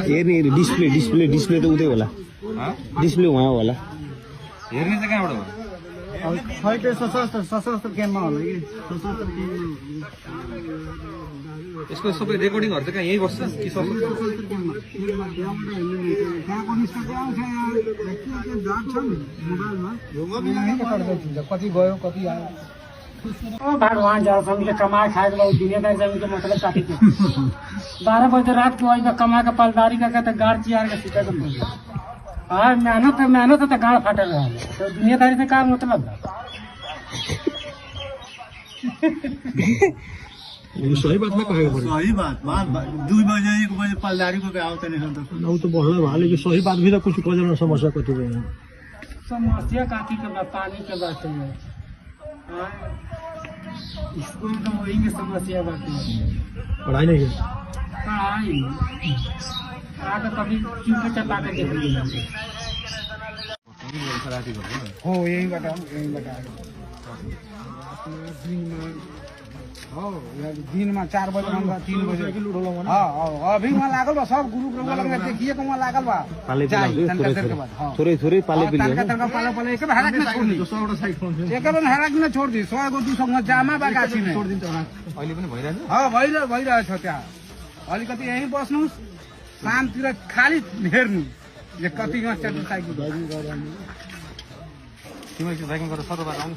हेर्ने display display display त उतै होला डिस्प्ले वहाँ होला हेर्ने चाहिँ कहाँबाट हो अब खैटे सशस्त्र सशस्त्र क्याम्पमा होला कि सशस्त्र क्याम्पमा यसको सबै रेकर्डिङहरु चाहिँ कहाँ यही बस्छ कि सशस्त्र क्याम्पमा त्यहाँको निस्केको आउँछ यहाँ जान्छ नि मोबाइलमा कति गयो कति आयो भाग वहाँ जा हामीले कमा खाएको लोग दुनियादारी जमीन के मतलब काटी के 12 बजे रात के वही कमा के पलदारी का कहते गाड़ चियार के सीटा के हाँ मेहनत तो गाड़ फाटे रहा तो दुनियादारी से का मतलब सही बात में कहेगा सही बात 2 बजे 1 बजे पलदारी को आवते नहीं हम तो बोलना भाई लेकिन सही बात भी तो कुछ को जना समस्या कथी है समस्या काटी के बाद पानी के बात है स्कूल तो वही में समस्या बाकी है पढ़ाई नहीं है पढ़ाई आगे कभी चूके चपा के देख लिया हो यही बता दिन में 4 बजे 3 बजे हाँ अभी वहाँ लागल बा सब ग्रुप लोग लग देखिए को वहाँ लागल बा थोड़े थोड़े पाले पिले पाले एक हराक में छोड़ दी एक बार हराक में छोड़ दी 100 को 200 में जामा बा गाछी में छोड़ दिन अहिले पनि भइरहेछ हाँ भइरहेछ त्यहाँ अलिकति यही बस्नुस् शामतिर खाली हेर्नु जे कति साइकल तिमीले बाइकिङ गरेर सरो बाटो आउनु